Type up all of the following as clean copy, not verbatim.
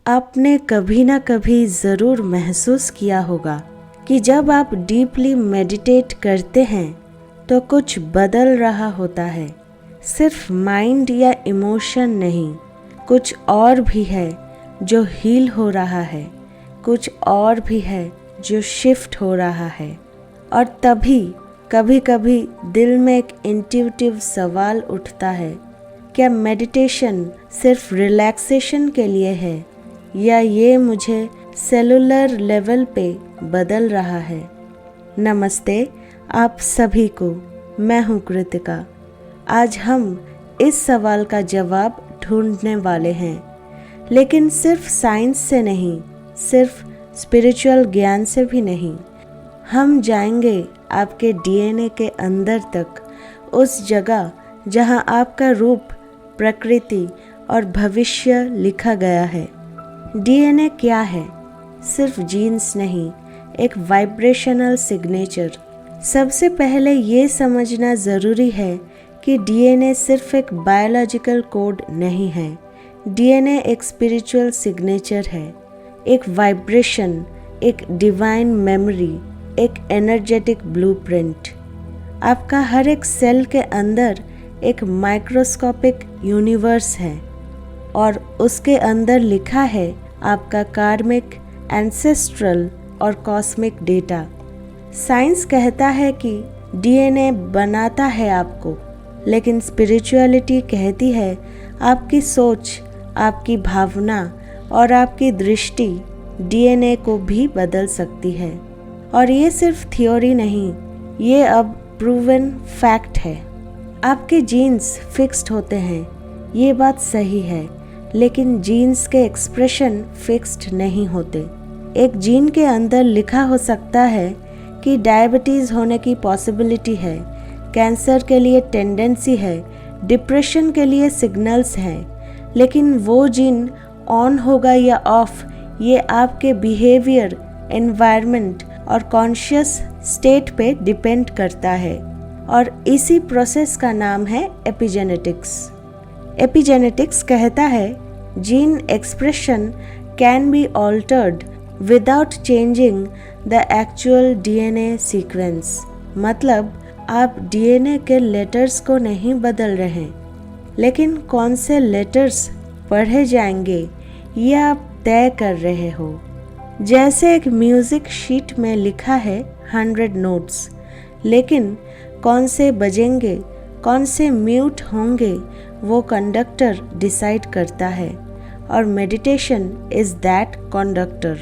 आपने कभी ना कभी ज़रूर महसूस किया होगा कि जब आप डीपली मेडिटेट करते हैं तो कुछ बदल रहा होता है। सिर्फ माइंड या इमोशन नहीं, कुछ और भी है जो हील हो रहा है, कुछ और भी है जो शिफ्ट हो रहा है। और तभी कभी कभी दिल में एक इंट्यूटिव सवाल उठता है, क्या मेडिटेशन सिर्फ रिलैक्सेशन के लिए है या ये मुझे सेलुलर लेवल पे बदल रहा है। नमस्ते आप सभी को, मैं हूँ कृतिका। आज हम इस सवाल का जवाब ढूंढने वाले हैं, लेकिन सिर्फ साइंस से नहीं, सिर्फ स्पिरिचुअल ज्ञान से भी नहीं। हम जाएंगे आपके डीएनए के अंदर तक, उस जगह जहाँ आपका रूप, प्रकृति और भविष्य लिखा गया है। डीएनए क्या है? सिर्फ जीन्स नहीं, एक वाइब्रेशनल सिग्नेचर। सबसे पहले ये समझना ज़रूरी है कि डीएनए सिर्फ एक बायोलॉजिकल कोड नहीं है। डीएनए एक स्पिरिचुअल सिग्नेचर है, एक वाइब्रेशन, एक डिवाइन मेमोरी, एक एनर्जेटिक ब्लूप्रिंट। आपका हर एक सेल के अंदर एक माइक्रोस्कोपिक यूनिवर्स है और उसके अंदर लिखा है आपका कार्मिक, एंसेस्ट्रल और कॉस्मिक डेटा। साइंस कहता है कि डीएनए बनाता है आपको, लेकिन स्पिरिचुअलिटी कहती है आपकी सोच, आपकी भावना और आपकी दृष्टि डीएनए को भी बदल सकती है। और ये सिर्फ थ्योरी नहीं, ये अब प्रूवन फैक्ट है। आपके जीन्स फिक्स्ड होते हैं, ये बात सही है, लेकिन जीन्स के एक्सप्रेशन फिक्स्ड नहीं होते। एक जीन के अंदर लिखा हो सकता है कि डायबिटीज़ होने की पॉसिबिलिटी है, कैंसर के लिए टेंडेंसी है, डिप्रेशन के लिए सिग्नल्स हैं, लेकिन वो जीन ऑन होगा या ऑफ, ये आपके बिहेवियर, एनवायरनमेंट और कॉन्शियस स्टेट पे डिपेंड करता है। और इसी प्रोसेस का नाम है एपिजेनेटिक्स। एपिजेनेटिक्स कहता है gene expression can be altered without changing the actual DNA sequence. मतलब आप डीएनए के लेटर्स को नहीं बदल रहे, लेकिन कौन से लेटर्स पढ़े जाएंगे ये आप तय कर रहे हो। जैसे एक म्यूजिक शीट में लिखा है 100 नोट्स, लेकिन कौन से बजेंगे, कौन से म्यूट होंगे, वो कंडक्टर डिसाइड करता है। और meditation is that conductor.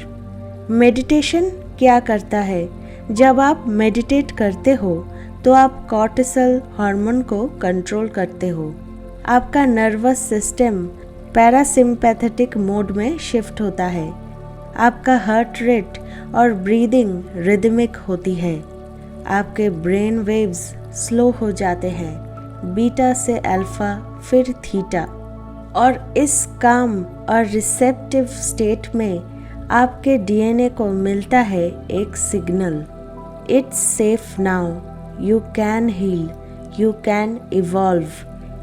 Meditation क्या करता है? जब आप मेडिटेट करते हो तो आप कॉर्टिसोल हार्मोन को कंट्रोल करते हो। आपका नर्वस सिस्टम पैरासिम्पैथेटिक मोड में शिफ्ट होता है। आपका हार्ट रेट और ब्रीदिंग रिदमिक होती है। आपके ब्रेन वेव्स स्लो हो जाते हैं, बीटा से अल्फा फिर थीटा। और इस काम और रिसेप्टिव स्टेट में आपके डीएनए को मिलता है एक signal, it's safe now, you can heal, you can evolve.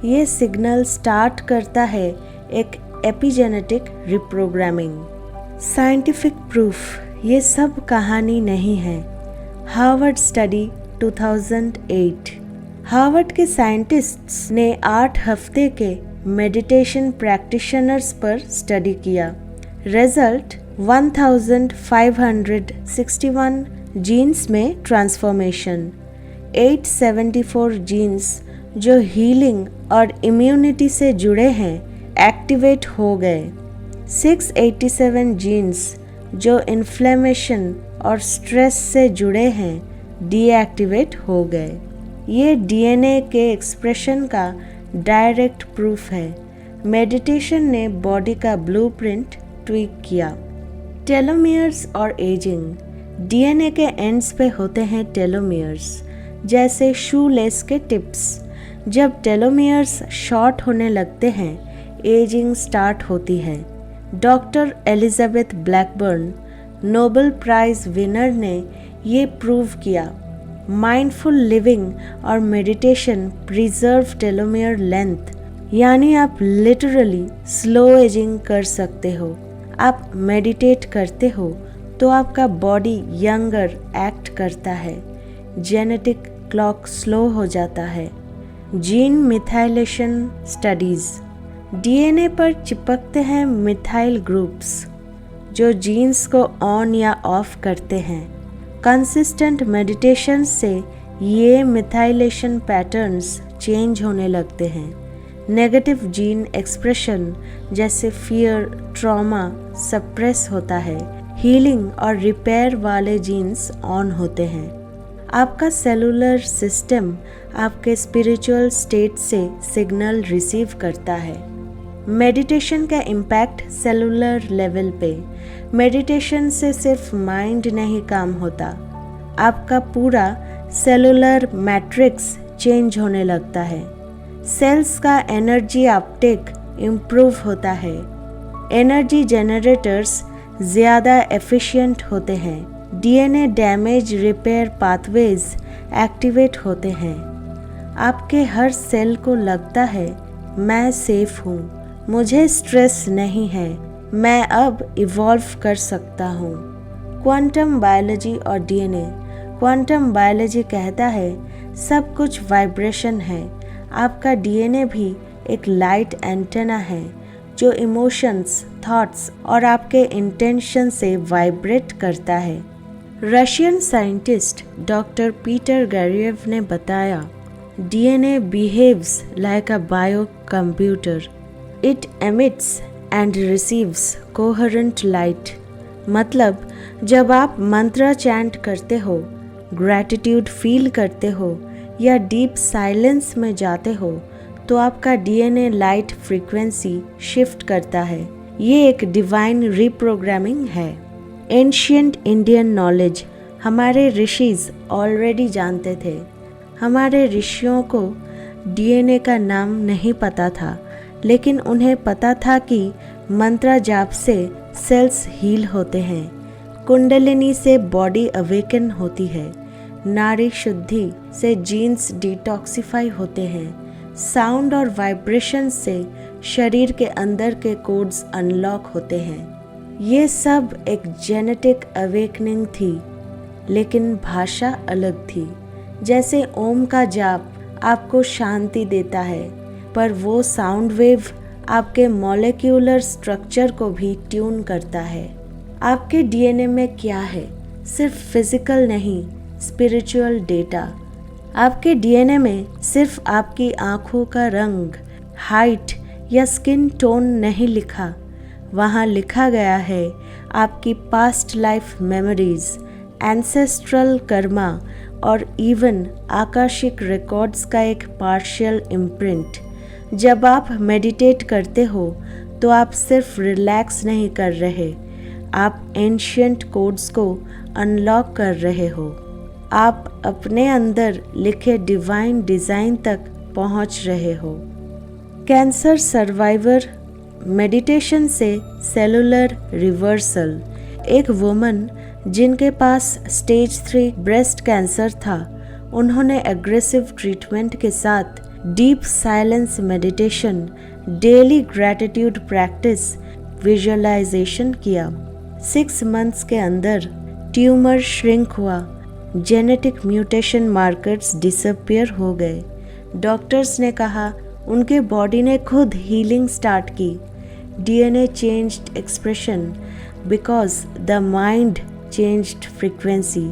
ये सिग्नल स्टार्ट करता है एक एपिजेनेटिक रिप्रोग्रामिंग। साइंटिफिक प्रूफ ये सब कहानी नहीं है। Harvard study 2008। हार्वर्ड के साइंटिस्ट्स ने 8 हफ्ते के मेडिटेशन प्रैक्टिशनर्स पर स्टडी किया। रिजल्ट 1561 जीन्स में ट्रांसफॉर्मेशन, 874 जीन्स जो हीलिंग और इम्यूनिटी से जुड़े हैं एक्टिवेट हो गए, 687 जीन्स जो इन्फ्लेमेशन और स्ट्रेस से जुड़े हैं डीएक्टिवेट हो गए। ये डीएनए के एक्सप्रेशन का डायरेक्ट प्रूफ है। मेडिटेशन ने बॉडी का ब्लूप्रिंट ट्वीक किया। टेलोमियर्स और एजिंग। डीएनए के एंड्स पे होते हैं टेलोमियर्स, जैसे शू लेस के टिप्स। जब टेलोमियर्स शॉर्ट होने लगते हैं, एजिंग स्टार्ट होती है। Doctor Elizabeth Blackburn, Nobel prize winner, ने ये प्रूव किया। माइंडफुल लिविंग और मेडिटेशन प्रिजर्व टेलोमियर लेंथ, यानी आप लिटरली स्लो एजिंग कर सकते हो। आप मेडिटेट करते हो तो आपका बॉडी यंगर एक्ट करता है, जेनेटिक क्लॉक स्लो हो जाता है। Gene methylation studies. डीएनए पर चिपकते हैं मिथाइल ग्रुप्स जो जीन्स को ऑन या ऑफ करते हैं। कंसिस्टेंट मेडिटेशन से ये मिथाइलेशन पैटर्न्स चेंज होने लगते हैं। नेगेटिव जीन एक्सप्रेशन जैसे फियर, ट्रॉमा सप्रेस होता है। हीलिंग और रिपेयर वाले जीन्स ऑन होते हैं। आपका सेलुलर सिस्टम आपके स्पिरिचुअल स्टेट से सिग्नल रिसीव करता है। मेडिटेशन का इम्पैक्ट सेलुलर लेवल पे। मेडिटेशन से सिर्फ माइंड नहीं काम होता, आपका पूरा सेलुलर मैट्रिक्स चेंज होने लगता है। सेल्स का एनर्जी अपटेक इम्प्रूव होता है। एनर्जी जनरेटर्स ज़्यादा एफिशिएंट होते हैं। DNA damage repair pathways activate होते हैं। आपके हर सेल को लगता है मैं सेफ हूँ, मुझे स्ट्रेस नहीं है, मैं अब इवॉल्व कर सकता हूँ। क्वांटम बायोलॉजी और डीएनए। क्वांटम बायोलॉजी कहता है सब कुछ वाइब्रेशन है। आपका डीएनए भी एक लाइट एंटेना है जो इमोशंस, थॉट्स और आपके इंटेंशन से वाइब्रेट करता है। Russian scientist doctor Peter Gariaev ने बताया, DNA behaves like a bio computer. It emits and receives coherent light. मतलब जब आप मंत्र चैंट करते हो, ग्रैटिट्यूड फील करते हो या डीप साइलेंस में जाते हो तो आपका डीएनए लाइट फ्रीक्वेंसी शिफ्ट करता है। ये एक डिवाइन रीप्रोग्रामिंग है। Ancient Indian knowledge. हमारे ऋषिज ऑलरेडी जानते थे। हमारे ऋषियों को डीएनए का नाम नहीं पता था, लेकिन उन्हें पता था कि मंत्र जाप से सेल्स हील होते हैं, कुंडलिनी से बॉडी अवेकन होती है, नाड़ी शुद्धि से जीन्स डिटॉक्सिफाई होते हैं, साउंड और वाइब्रेशन से शरीर के अंदर के कोड्स अनलॉक होते हैं। ये सब एक जेनेटिक अवेकनिंग थी, लेकिन भाषा अलग थी। जैसे ओम का जाप आपको शांति देता है, पर वो साउंड वेव आपके मॉलिक्यूलर स्ट्रक्चर को भी ट्यून करता है। आपके डीएनए में क्या है? सिर्फ फिजिकल नहीं, स्पिरिचुअल डेटा। आपके डीएनए में सिर्फ आपकी आँखों का रंग, हाइट या स्किन टोन नहीं लिखा। वहाँ लिखा गया है आपकी past life memories, ancestral Karma और इवन आकाशिक रिकॉर्ड्स का एक पार्शियल इम्प्रिंट। जब आप मेडिटेट करते हो तो आप सिर्फ रिलैक्स नहीं कर रहे, आप एंशिएंट कोड्स को अनलॉक कर रहे हो। आप अपने अंदर लिखे डिवाइन डिज़ाइन तक पहुंच रहे हो। Cancer survivor. मेडिटेशन से सेलुलर रिवर्सल। एक वुमन जिनके पास स्टेज 3 ब्रेस्ट कैंसर था, उन्होंने एग्रेसिव ट्रीटमेंट के साथ deep silence meditation, daily gratitude practice, visualisation किया। 6 मंथ्स के अंदर ट्यूमर श्रिंक हुआ, जेनेटिक म्यूटेशन मार्कर्स डिसअपियर हो गए। डॉक्टर्स ने कहा उनके बॉडी ने खुद हीलिंग स्टार्ट की। DNA changed expression because the mind changed frequency.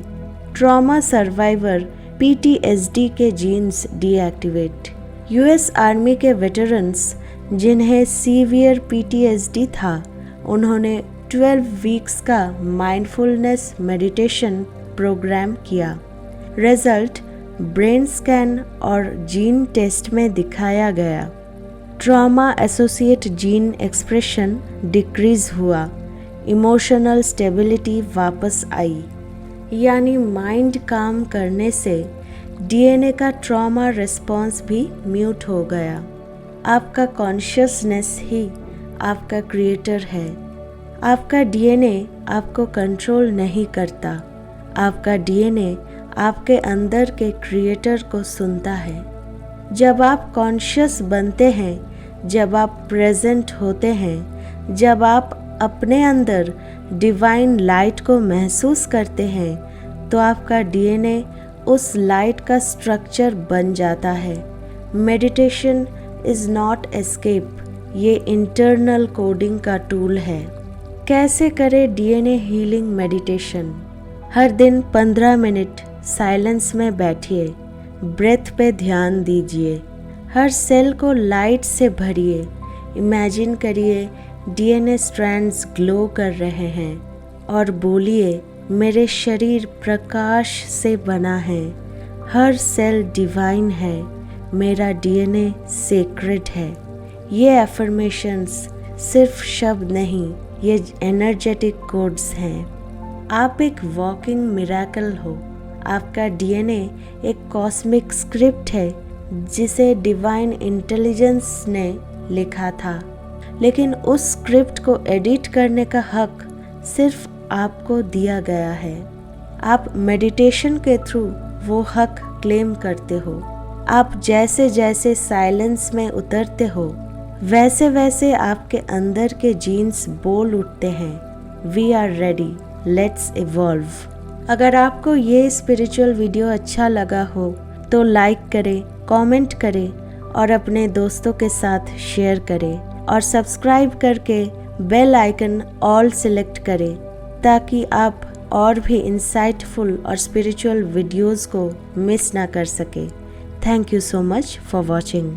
Trauma survivor PTSD के जीन्स डीएक्टिवेट। यूएस आर्मी के वेटरन्स जिन्हें सीवियर पीटीएसडी था, उन्होंने 12 वीक्स का माइंडफुलनेस मेडिटेशन प्रोग्राम किया। रिजल्ट ब्रेन स्कैन और जीन टेस्ट में दिखाया गया। Trauma associate gene expression decrease हुआ, इमोशनल स्टेबिलिटी वापस आई। यानी माइंड काम करने से डीएनए का ट्रॉमा रिस्पॉन्स भी म्यूट हो गया। आपका कॉन्शियसनेस ही आपका क्रिएटर है। आपका डीएनए आपको कंट्रोल नहीं करता, आपका डीएनए आपके अंदर के क्रिएटर को सुनता है। जब आप कॉन्शियस बनते हैं, जब आप प्रेजेंट होते हैं, जब आप अपने अंदर डिवाइन लाइट को महसूस करते हैं तो आपका डीएनए उस लाइट का स्ट्रक्चर बन जाता है। मेडिटेशन इज़ नॉट एस्केप, ये इंटरनल कोडिंग का टूल है। कैसे करें डीएनए हीलिंग मेडिटेशन? हर दिन 15 मिनट साइलेंस में बैठिए, ब्रेथ पे ध्यान दीजिए, हर सेल को लाइट से भरिए, इमेजिन करिए डीएनए स्ट्रैंड्स ग्लो कर रहे हैं और बोलिए, मेरे शरीर प्रकाश से बना है, हर सेल डिवाइन है, मेरा डीएनए सेक्रेड है। ये एफर्मेशंस सिर्फ शब्द नहीं, ये एनर्जेटिक कोड्स हैं। आप एक वॉकिंग मिरेकल हो। आपका डीएनए एक कॉस्मिक स्क्रिप्ट है जिसे डिवाइन इंटेलिजेंस ने लिखा था, लेकिन उस स्क्रिप्ट को एडिट करने का हक सिर्फ आपको दिया गया है। आप मेडिटेशन के थ्रू वो हक क्लेम करते हो। आप जैसे जैसे साइलेंस में उतरते हो वैसे वैसे आपके अंदर के जीन्स बोल उठते हैं, we are ready, let's evolve. अगर आपको ये स्पिरिचुअल वीडियो अच्छा लगा हो तो लाइक करें, कमेंट करें और अपने दोस्तों के साथ शेयर करें और सब्सक्राइब करके बेल आइकन ऑल सिलेक्ट करें ताकि आप और भी इंसाइटफुल और स्पिरिचुअल वीडियोस को मिस ना कर सके। Thank you so much for watching.